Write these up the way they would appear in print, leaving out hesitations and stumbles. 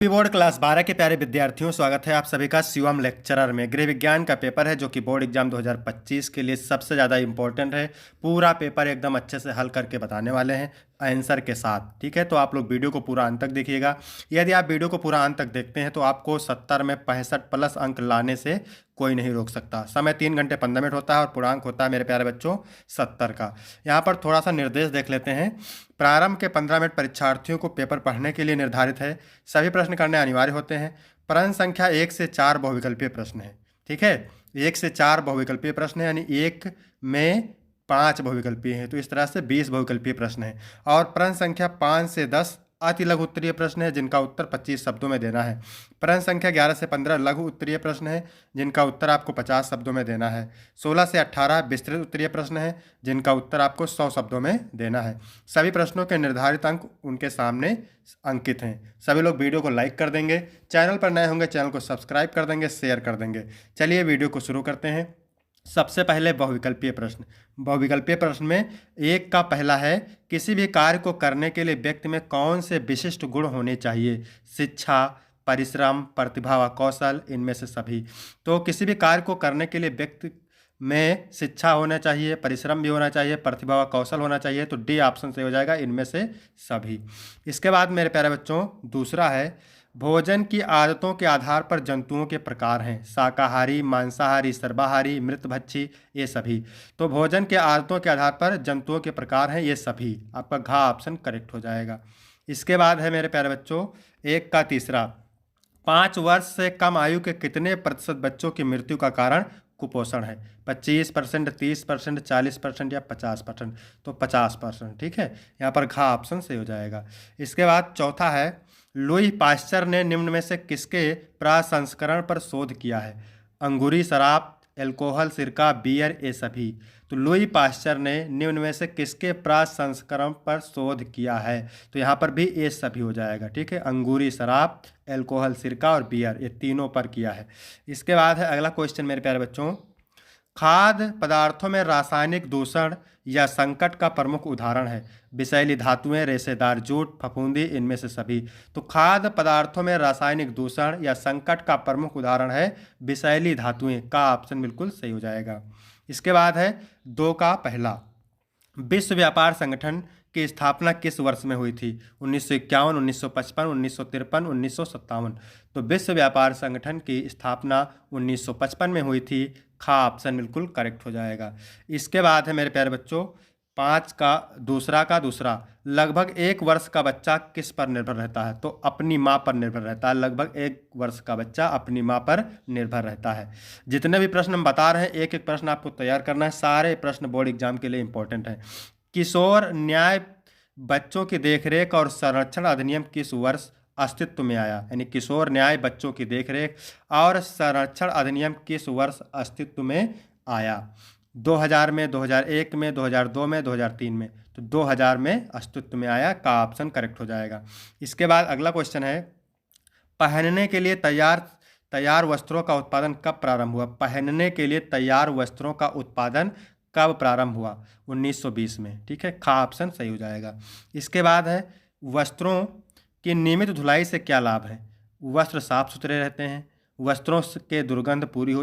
Board class 12 के प्यारे विद्यार्थियों, स्वागत है आप सभी का शिवम लेक्चरर में। गृह विज्ञान का पेपर है जो कि बोर्ड एग्जाम 2025 के लिए सबसे ज़्यादा इंपॉर्टेंट है। पूरा पेपर एकदम अच्छे से हल करके बताने वाले हैं आंसर के साथ, ठीक है। तो आप लोग वीडियो को पूरा अंत तक देखिएगा। यदि आप वीडियो को पूरा अंत तक देखते हैं तो आपको 70 में 65 प्लस अंक लाने से कोई नहीं रोक सकता। समय 3 घंटे 15 मिनट होता है और पूर्णांक होता है मेरे प्यारे बच्चों 70 का। यहाँ पर थोड़ा सा निर्देश देख लेते हैं। प्रारंभ के 15 मिनट परीक्षार्थियों को पेपर पढ़ने के लिए निर्धारित है। सभी प्रश्न करने अनिवार्य होते हैं। प्रश्न संख्या 1 से 4 बहुविकल्पीय प्रश्न है, ठीक है। 1 से 4 बहुविकल्पीय प्रश्न है, यानी 1 में 5 बहुविकल्पीय हैं, तो इस तरह से 20 बहुविकल्पीय प्रश्न है। और प्रश्न संख्या 5 से 10 अति लघु उत्तरीय प्रश्न है जिनका उत्तर 25 शब्दों में देना है। प्रश्न संख्या 11 से 15 लघु उत्तरीय प्रश्न है जिनका उत्तर आपको 50 शब्दों में देना है। 16 से 18 विस्तृत उत्तरीय प्रश्न है जिनका उत्तर आपको 100 शब्दों में देना है। सभी प्रश्नों के निर्धारित अंक उनके सामने अंकित हैं। सभी लोग वीडियो को लाइक कर देंगे, चैनल पर नए होंगे चैनल को सब्सक्राइब कर देंगे, शेयर कर देंगे। चलिए वीडियो को शुरू करते हैं। सबसे पहले बहुविकल्पीय प्रश्न। बहुविकल्पीय प्रश्न में एक का पहला है, किसी भी कार्य को करने के लिए व्यक्ति में कौन से विशिष्ट गुण होने चाहिए? शिक्षा, परिश्रम, प्रतिभा व कौशल, इनमें से सभी। तो किसी भी कार्य को करने के लिए व्यक्ति में शिक्षा होना चाहिए, परिश्रम भी होना चाहिए, प्रतिभा व कौशल होना चाहिए। तो डी ऑप्शन से हो जाएगा, इनमें से सभी। इसके बाद मेरे प्यारे बच्चों दूसरा है, भोजन की आदतों के आधार पर जंतुओं के प्रकार हैं। शाकाहारी, मांसाहारी, सर्वाहारी, मृतभक्षी, ये सभी। तो भोजन के आदतों के आधार पर जंतुओं के प्रकार हैं ये सभी। आपका घ ऑप्शन करेक्ट हो जाएगा। इसके बाद है मेरे प्यारे बच्चों एक का तीसरा, 5 वर्ष से कम आयु के कितने प्रतिशत बच्चों की मृत्यु का कारण कुपोषण है? 25%, 30%, 40% या 50%? तो 50%, ठीक है। यहाँ पर घ ऑप्शन से हो जाएगा। इसके बाद चौथा है, लुई पाश्चर ने निम्न में से किसके प्रसंस्करण पर शोध किया है? अंगूरी शराब, एल्कोहल, सिरका, बियर, ये सभी। तो लुई पाश्चर ने निम्न में से किसके प्रसंस्करण पर शोध किया है? तो यहाँ पर भी ये सभी हो जाएगा, ठीक है। अंगूरी शराब, एल्कोहल, सिरका और बियर, ये तीनों पर किया है। इसके बाद है अगला क्वेश्चन मेरे प्यारे बच्चों, खाद्य पदार्थों में रासायनिक दूषण या संकट का प्रमुख उदाहरण है? विषैली धातुएं, रेशेदार जूट, फफूंदी, इनमें से सभी। तो खाद्य पदार्थों में रासायनिक दूषण या संकट का प्रमुख उदाहरण है विषैली धातुएं, का ऑप्शन बिल्कुल सही हो जाएगा। इसके बाद है 2 का पहला, विश्व व्यापार संगठन की स्थापना किस वर्ष में हुई थी? 1951, 1955, 1953, 1957। तो विश्व व्यापार संगठन की स्थापना 1955 में हुई थी। खा ऑप्शन बिल्कुल करेक्ट हो जाएगा। इसके बाद है मेरे प्यारे बच्चों 5 का दूसरा, लगभग 1 वर्ष का बच्चा किस पर निर्भर रहता है? तो अपनी माँ पर निर्भर रहता है। लगभग 1 वर्ष का बच्चा अपनी माँ पर निर्भर रहता है। जितने भी प्रश्न हम बता रहे हैं एक एक प्रश्न आपको तैयार करना है। सारे प्रश्न बोर्ड एग्जाम के लिए इंपॉर्टेंट हैं। किशोर न्याय बच्चों की देखरेख और संरक्षण अधिनियम किस वर्ष अस्तित्व में आया? यानी किशोर न्याय बच्चों की देखरेख और संरक्षण अधिनियम किस वर्ष अस्तित्व में आया? 2000 में, 2001 में, 2002 में, 2003 में। तो 2000 में अस्तित्व में आया, का ऑप्शन करेक्ट हो जाएगा। इसके बाद अगला क्वेश्चन है, पहनने के लिए तैयार वस्त्रों का उत्पादन कब प्रारंभ हुआ? पहनने के लिए तैयार वस्त्रों का उत्पादन कब प्रारंभ हुआ? 1920 में, ठीक है। खा ऑप्शन सही हो जाएगा। इसके बाद है, वस्त्रों की नियमित धुलाई से क्या लाभ है? वस्त्र साफ सुथरे रहते हैं, वस्त्रों के दुर्गंध पूरी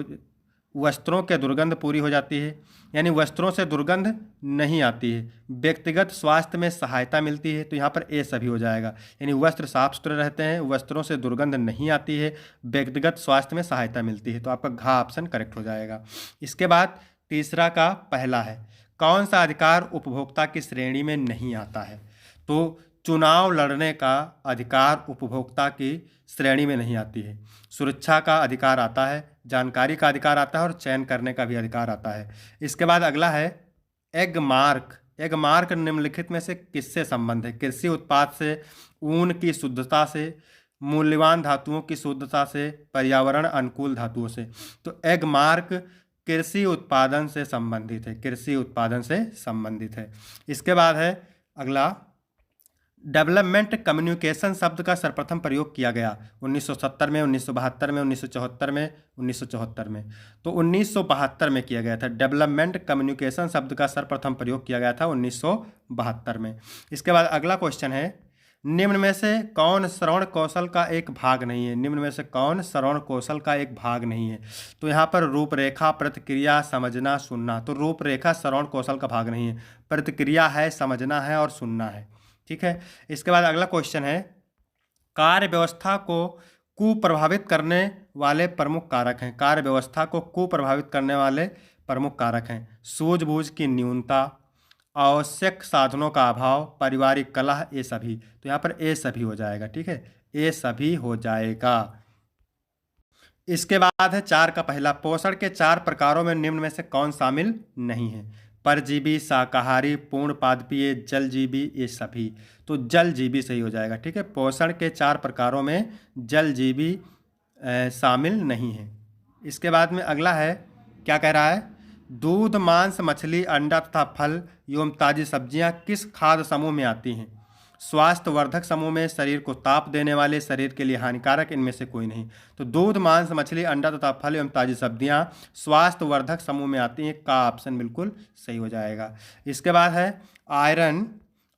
हो जाती है, यानी वस्त्रों से दुर्गंध नहीं आती है, व्यक्तिगत स्वास्थ्य में सहायता मिलती है। तो यहाँ पर ए सभी हो जाएगा, यानी वस्त्र साफ सुथरे रहते हैं, वस्त्रों से दुर्गंध नहीं आती है, व्यक्तिगत स्वास्थ्य में सहायता मिलती है। तो आपका घ ऑप्शन करेक्ट हो जाएगा। इसके बाद तीसरा का पहला है, कौन सा अधिकार उपभोक्ता की श्रेणी में नहीं आता है? तो चुनाव लड़ने का अधिकार उपभोक्ता की श्रेणी में नहीं आती है। सुरक्षा का अधिकार आता है, जानकारी का अधिकार आता है और चयन करने का भी अधिकार आता है। इसके बाद अगला है, एग मार्क निम्नलिखित में से किससे संबंध है? कृषि उत्पाद से, ऊन की शुद्धता से, मूल्यवान धातुओं की शुद्धता से, पर्यावरण अनुकूल धातुओं से। तो एग मार्क कृषि उत्पादन से संबंधित है। इसके बाद है अगला, डेवलपमेंट कम्युनिकेशन शब्द का सर्वप्रथम प्रयोग किया गया 1970 में, 1972 में, 1974 में, 1974 में। तो 1972 में किया गया था। डेवलपमेंट कम्युनिकेशन शब्द का सर्वप्रथम प्रयोग किया गया था 1972 में। इसके बाद अगला क्वेश्चन है, निम्न में से कौन श्रवण कौशल का एक भाग नहीं है? निम्न में से कौन श्रवण कौशल का एक भाग नहीं है? तो यहाँ पर रूपरेखा, प्रतिक्रिया, समझना, सुनना। तो रूपरेखा श्रवण कौशल का भाग नहीं है, प्रतिक्रिया है, समझना है और सुनना है। ठीक है। इसके बाद अगला क्वेश्चन है, कार्य व्यवस्था को कुप्रभावित करने वाले प्रमुख कारक हैं। कार्य व्यवस्था को कुप्रभावित करने वाले प्रमुख कारक हैं। सूझबूझ की न्यूनता, आवश्यक साधनों का अभाव, पारिवारिक कलह, ये सभी। तो यहाँ पर ए सभी हो जाएगा। ठीक है, ए सभी हो जाएगा। इसके बाद है 4 का पहला, पोषण के 4 प्रकारों में निम्न में से कौन शामिल नहीं है? परजीवी, शाकाहारी, पूर्णपादपीय, जलजीवी, ये सभी। तो जलजीवी सही हो जाएगा। ठीक है, पोषण के 4 प्रकारों में जलजीवी शामिल नहीं है। इसके बाद में अगला है, क्या कह रहा है? दूध, मांस, मछली, अंडा तथा फल एवं ताजी सब्जियां किस खाद्य समूह में आती हैं? स्वास्थ्यवर्धक समूह में, शरीर को ताप देने वाले, शरीर के लिए हानिकारक, इनमें से कोई नहीं। तो दूध, मांस, मछली, अंडा तथा फल एवं ताजी सब्जियां स्वास्थ्यवर्धक समूह में आती हैं, का ऑप्शन बिल्कुल सही हो जाएगा। इसके बाद है आयरन।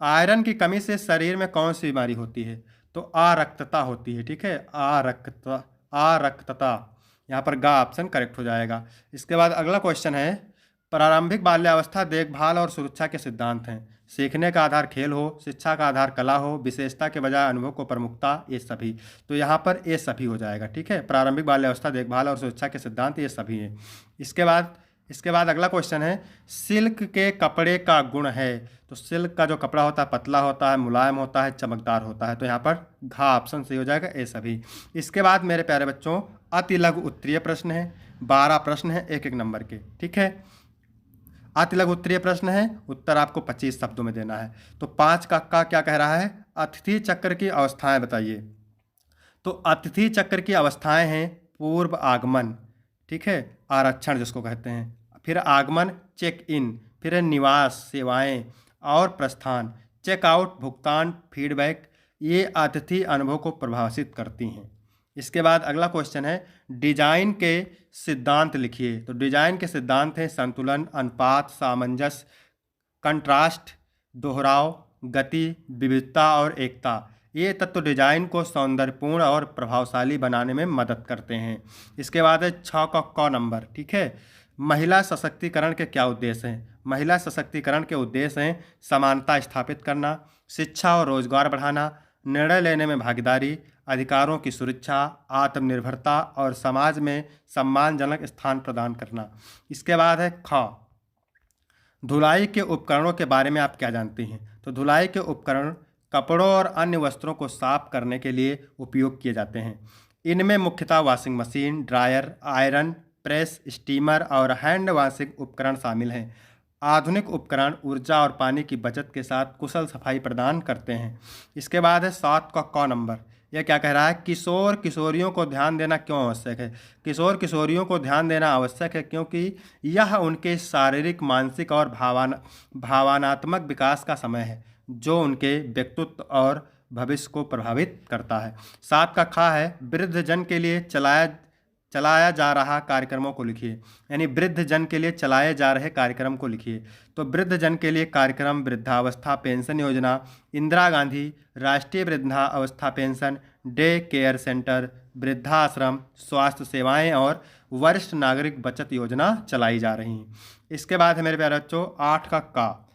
आयरन की कमी से शरीर में कौन सी बीमारी होती है? तो अरक्तता होती है। ठीक है, अरक्तता, यहाँ पर गा ऑप्शन करेक्ट हो जाएगा। इसके बाद अगला क्वेश्चन है, प्रारंभिक बाल्यावस्था देखभाल और सुरक्षा के सिद्धांत हैं। सीखने का आधार खेल हो, शिक्षा का आधार कला हो, विशेषता के बजाय अनुभव को प्रमुखता, ये सभी। तो यहाँ पर ये सभी हो जाएगा। ठीक है, प्रारंभिक बाल्यावस्था देखभाल और सुरक्षा के सिद्धांत ये सभी हैं। इसके बाद अगला क्वेश्चन है, सिल्क के कपड़े का गुण है। तो सिल्क का जो कपड़ा होता है पतला होता है, मुलायम होता है, चमकदार होता है। तो यहाँ पर घा ऑप्शन सही हो जाएगा, ये सभी। इसके बाद मेरे प्यारे बच्चों, अति लघु उत्तरीय प्रश्न है, 12 प्रश्न है 1-1 नंबर के। ठीक है, अति लघु उत्तरीय प्रश्न है, उत्तर आपको 25 शब्दों में देना है। तो 5 का क्या कह रहा है? अतिथि चक्र की अवस्थाएं बताइए। तो अतिथि चक्र की अवस्थाएं हैं, पूर्व आगमन, ठीक है, आरक्षण जिसको कहते हैं, फिर आगमन, चेक इन, फिर है निवास, सेवाएं और प्रस्थान, चेकआउट, भुगतान, फीडबैक। ये अतिथि अनुभव को प्रभावित करती हैं। इसके बाद अगला क्वेश्चन है, डिजाइन के सिद्धांत लिखिए। तो डिजाइन के सिद्धांत हैं संतुलन, अनुपात, सामंजस्य, कंट्रास्ट, दोहराव, गति, विविधता और एकता। ये तत्व डिजाइन को सौंदर्यपूर्ण और प्रभावशाली बनाने में मदद करते हैं। इसके बाद है 6 का क नंबर। ठीक है, महिला सशक्तिकरण के क्या उद्देश्य हैं? महिला सशक्तिकरण के उद्देश्य हैं समानता स्थापित करना, शिक्षा और रोजगार बढ़ाना, निर्णय लेने में भागीदारी, अधिकारों की सुरक्षा, आत्मनिर्भरता और समाज में सम्मानजनक स्थान प्रदान करना। इसके बाद है ख, धुलाई के उपकरणों के बारे में आप क्या जानते हैं? तो धुलाई के उपकरण कपड़ों और अन्य वस्त्रों को साफ करने के लिए उपयोग किए जाते हैं। इनमें मुख्यतः washing machine, dryer, iron press, steamer और हैंड वॉशिंग उपकरण शामिल हैं। आधुनिक उपकरण ऊर्जा और पानी की बचत के साथ कुशल सफाई प्रदान करते हैं। इसके बाद है 7 का क नंबर। यह क्या कह रहा है? किशोर किशोरियों को ध्यान देना क्यों आवश्यक है? किशोर किशोरियों को ध्यान देना आवश्यक है क्योंकि यह उनके शारीरिक, मानसिक और भावनात्मक विकास का समय है, जो उनके व्यक्तित्व और भविष्य को प्रभावित करता है। 7 का खा है, वृद्धजन के लिए चलाया जा रहा कार्यक्रमों को लिखिए। यानी वृद्धजन के लिए चलाए जा रहे कार्यक्रम को लिखिए। तो वृद्धजन के लिए कार्यक्रम वृद्धावस्था पेंशन योजना, इंदिरा गांधी राष्ट्रीय वृद्धावस्था पेंशन, डे केयर सेंटर, वृद्धाश्रम, स्वास्थ्य सेवाएं और वरिष्ठ नागरिक बचत योजना चलाई जा रही हैं। इसके बाद है मेरे प्यारे बच्चों 8 का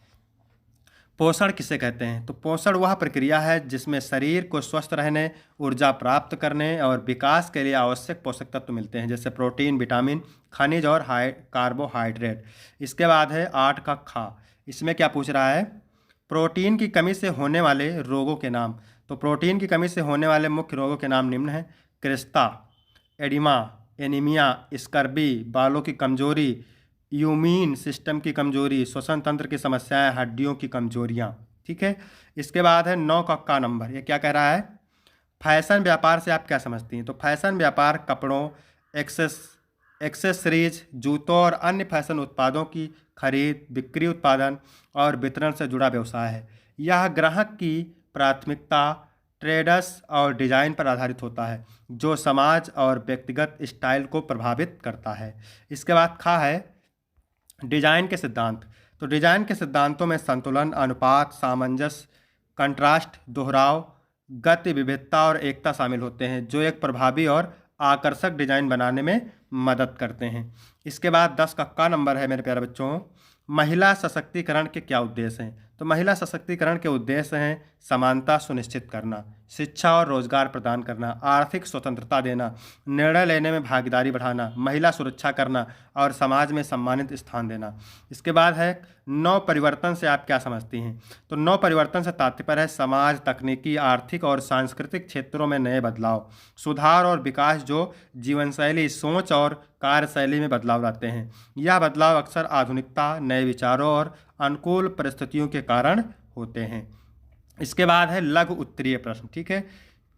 पोषण किसे कहते हैं? तो पोषण वह प्रक्रिया है जिसमें शरीर को स्वस्थ रहने, ऊर्जा प्राप्त करने और विकास के लिए आवश्यक पोषक तत्व मिलते हैं, जैसे प्रोटीन, विटामिन, खनिज और कार्बोहाइड्रेट। इसके बाद है 8 का खा। इसमें क्या पूछ रहा है? प्रोटीन की कमी से होने वाले रोगों के नाम। तो प्रोटीन की कमी से होने वाले मुख्य रोगों के नाम निम्न हैं: क्रिस्ता, एडिमा, एनीमिया, स्कर्बी, बालों की कमजोरी, इम्यून सिस्टम की कमजोरी, श्वसन तंत्र की समस्याएं, हड्डियों की कमजोरियां। ठीक है। इसके बाद है 9 का नंबर। ये क्या कह रहा है? फैशन व्यापार से आप क्या समझती हैं? तो फैशन व्यापार कपड़ों, एक्सेसरीज, जूतों और अन्य फैशन उत्पादों की खरीद, बिक्री, उत्पादन और वितरण से जुड़ा व्यवसाय है। यह ग्राहक की प्राथमिकता, ट्रेड्स और डिजाइन पर आधारित होता है, जो समाज और व्यक्तिगत स्टाइल को प्रभावित करता है। इसके बाद खा है डिजाइन के सिद्धांत। तो डिजाइन के सिद्धांतों में संतुलन, अनुपात, सामंजस्य, कंट्रास्ट, दोहराव, गति, विविधता और एकता शामिल होते हैं, जो एक प्रभावी और आकर्षक डिजाइन बनाने में मदद करते हैं। इसके बाद 10 का नंबर है मेरे प्यारे बच्चों, महिला सशक्तिकरण के क्या उद्देश्य हैं? तो महिला सशक्तिकरण के उद्देश्य हैं समानता सुनिश्चित करना, शिक्षा और रोजगार प्रदान करना, आर्थिक स्वतंत्रता देना, निर्णय लेने में भागीदारी बढ़ाना, महिला सुरक्षा करना और समाज में सम्मानित स्थान देना। इसके बाद है नव परिवर्तन से आप क्या समझती हैं? तो नव परिवर्तन से तात्पर्य है समाज, तकनीकी, आर्थिक और सांस्कृतिक क्षेत्रों में नए बदलाव, सुधार और विकास जो जीवनशैली, सोच और कार्यशैली में बदलाव लाते हैं। यह बदलाव अक्सर आधुनिकता, नए विचारों और अनुकूल परिस्थितियों के कारण होते हैं। इसके बाद है लघु उत्तरीय प्रश्न। ठीक है,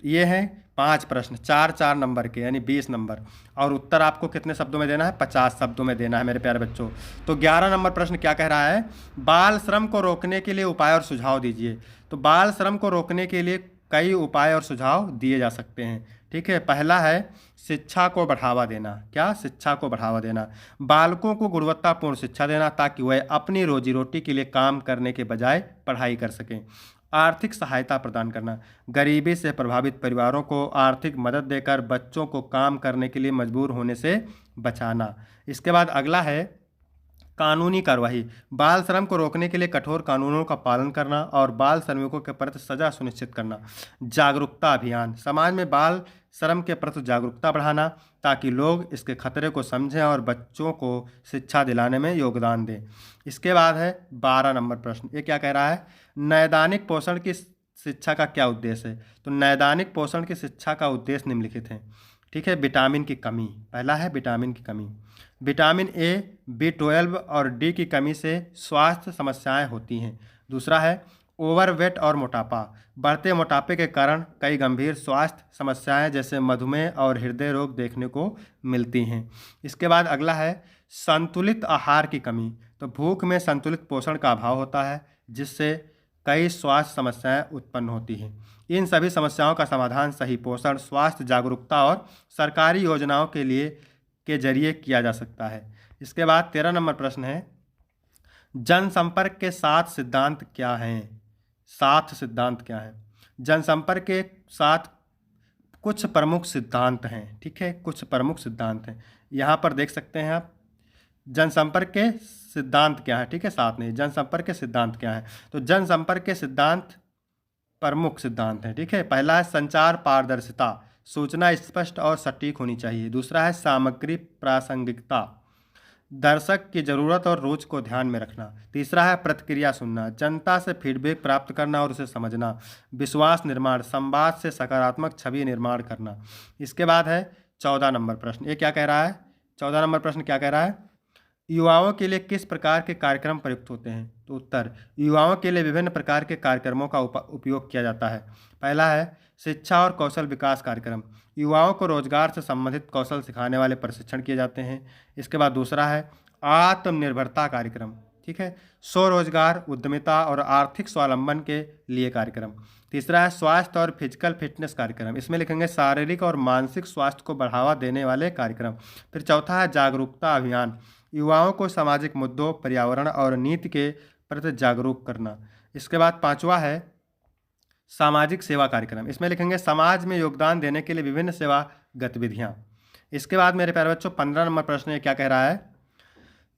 ये हैं 5 प्रश्न, 4 नंबर के, यानी 20 नंबर, और उत्तर आपको कितने शब्दों में देना है? 50 शब्दों में देना है मेरे प्यारे बच्चों। तो 11 नंबर प्रश्न क्या कह रहा है? बाल श्रम को रोकने के लिए उपाय और सुझाव दीजिए। तो बाल श्रम को रोकने के लिए कई उपाय और सुझाव दिए जा सकते हैं। ठीक है, पहला है शिक्षा को बढ़ावा देना। क्या? शिक्षा को बढ़ावा देना। बालकों को गुणवत्तापूर्ण शिक्षा देना ताकि वह अपनी रोजी रोटी के लिए काम करने के बजाय पढ़ाई कर सकें। आर्थिक सहायता प्रदान करना, गरीबी से प्रभावित परिवारों को आर्थिक मदद देकर बच्चों को काम करने के लिए मजबूर होने से बचाना। इसके बाद अगला है कानूनी कार्रवाई, बाल श्रम को रोकने के लिए कठोर कानूनों का पालन करना और बाल श्रमिकों के प्रति सजा सुनिश्चित करना। जागरूकता अभियान, समाज में बाल श्रम के प्रति जागरूकता बढ़ाना ताकि लोग इसके खतरे को समझें और बच्चों को शिक्षा दिलाने में योगदान दें। इसके बाद है 12 नंबर प्रश्न, ये क्या कह रहा है? नैदानिक पोषण की शिक्षा का क्या उद्देश्य है? तो नैदानिक पोषण की शिक्षा का उद्देश्य निम्नलिखित है। ठीक है, विटामिन की कमी, पहला है विटामिन की कमी। विटामिन ए, B12 और डी की कमी से स्वास्थ्य समस्याएं होती हैं। दूसरा है ओवरवेट और मोटापा, बढ़ते मोटापे के कारण कई गंभीर स्वास्थ्य समस्याएं जैसे मधुमेह और हृदय रोग देखने को मिलती हैं। इसके बाद अगला है संतुलित आहार की कमी, तो भूख में संतुलित पोषण का अभाव होता है जिससे कई स्वास्थ्य समस्याएं उत्पन्न होती हैं। इन सभी समस्याओं का समाधान सही पोषण, स्वास्थ्य जागरूकता और सरकारी योजनाओं के जरिए किया जा सकता है। इसके बाद 13 नंबर प्रश्न है जनसंपर्क के 7 सिद्धांत क्या हैं? 7 सिद्धांत क्या हैं? जनसंपर्क के 7 कुछ प्रमुख सिद्धांत हैं। ठीक है, कुछ प्रमुख सिद्धांत हैं, यहाँ पर देख सकते हैं आप। जनसंपर्क के सिद्धांत क्या है? ठीक है, 7 नहीं, जनसंपर्क के सिद्धांत क्या है? तो जनसंपर्क के सिद्धांत प्रमुख सिद्धांत हैं। ठीक है, पहला है संचार पारदर्शिता, सूचना स्पष्ट और सटीक होनी चाहिए। दूसरा है सामग्री प्रासंगिकता, दर्शक की ज़रूरत और रुचि को ध्यान में रखना। तीसरा है प्रतिक्रिया सुनना, जनता से फीडबैक प्राप्त करना और उसे समझना। विश्वास निर्माण, संवाद से सकारात्मक छवि निर्माण करना। इसके बाद है 14 नंबर प्रश्न, ये क्या कह रहा है? 14 नंबर प्रश्न क्या कह रहा है? युवाओं के लिए किस प्रकार के कार्यक्रम प्रयुक्त होते हैं? तो उत्तर, युवाओं के लिए विभिन्न प्रकार के कार्यक्रमों का उपयोग किया जाता है। पहला है शिक्षा और कौशल विकास कार्यक्रम, युवाओं को रोजगार से संबंधित कौशल सिखाने वाले प्रशिक्षण किए जाते हैं। इसके बाद दूसरा है आत्मनिर्भरता कार्यक्रम। ठीक है, स्वरोजगार, उद्यमिता और आर्थिक स्वावलंबन के लिए कार्यक्रम। तीसरा है स्वास्थ्य और फिजिकल फिटनेस कार्यक्रम, इसमें लिखेंगे शारीरिक और मानसिक स्वास्थ्य को बढ़ावा देने वाले कार्यक्रम। फिर चौथा है जागरूकता अभियान, युवाओं को सामाजिक मुद्दों, पर्यावरण और नीति के प्रति जागरूक करना। इसके बाद पांचवा है सामाजिक सेवा कार्यक्रम, इसमें लिखेंगे समाज में योगदान देने के लिए विभिन्न सेवा गतिविधियां। इसके बाद मेरे प्यारे बच्चों 15 नंबर प्रश्न ये क्या कह रहा है?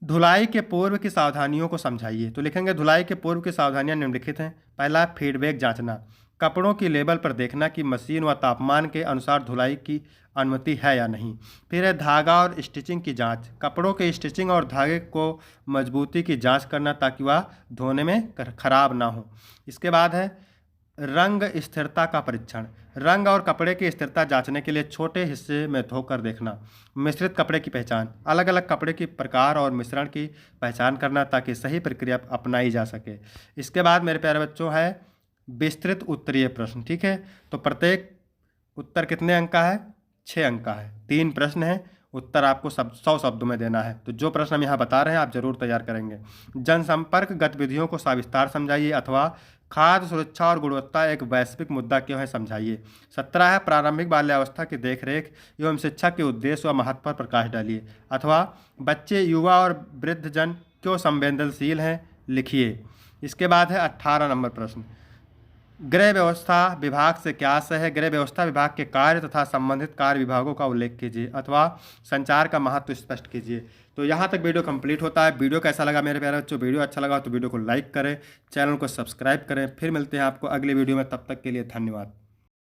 धुलाई के पूर्व की सावधानियों को समझाइए। तो लिखेंगे धुलाई के पूर्व की सावधानियां निम्नलिखित हैं। पहला फीडबैक जांचना, कपड़ों की लेबल पर देखना कि मशीन व तापमान के अनुसार धुलाई की अनुमति है या नहीं। फिर है धागा और स्टिचिंग की जांच, कपड़ों के स्टिचिंग और धागे को मजबूती की जांच करना ताकि वह धोने में खराब ना हो। इसके बाद है रंग स्थिरता का परीक्षण, रंग और कपड़े की स्थिरता जांचने के लिए छोटे हिस्से में धोकर देखना। मिश्रित कपड़े की पहचान, अलग अलग कपड़े की प्रकार और मिश्रण की पहचान करना ताकि सही प्रक्रिया अपनाई जा सके। इसके बाद मेरे प्यारे बच्चों है विस्तृत उत्तरीय प्रश्न। ठीक है, तो प्रत्येक उत्तर कितने अंक का है? 6 अंक का है। 3 प्रश्न हैं, उत्तर आपको 100 शब्दों में देना है। तो जो प्रश्न हम यहाँ बता रहे हैं आप जरूर तैयार करेंगे। जनसंपर्क गतिविधियों को सविस्तार समझाइए अथवा खाद्य सुरक्षा और गुणवत्ता एक वैश्विक मुद्दा क्यों है समझाइए। 17 है प्रारंभिक बाल्यावस्था की देखरेख एवं शिक्षा के उद्देश्य व महत्व पर प्रकाश डालिए अथवा बच्चे, युवा और वृद्धजन क्यों संवेदनशील हैं लिखिए। इसके बाद है 18 नंबर प्रश्न, गृह व्यवस्था विभाग से क्या आशय है? गृह व्यवस्था विभाग के कार्य तथा संबंधित कार्य विभागों का उल्लेख कीजिए अथवा संचार का महत्व स्पष्ट कीजिए। तो यहाँ तक वीडियो कंप्लीट होता है। वीडियो कैसा लगा मेरे प्यारे बच्चों? वीडियो अच्छा लगा तो वीडियो को लाइक करें, चैनल को सब्सक्राइब करें। फिर मिलते हैं आपको अगली वीडियो में, तब तक के लिए धन्यवाद।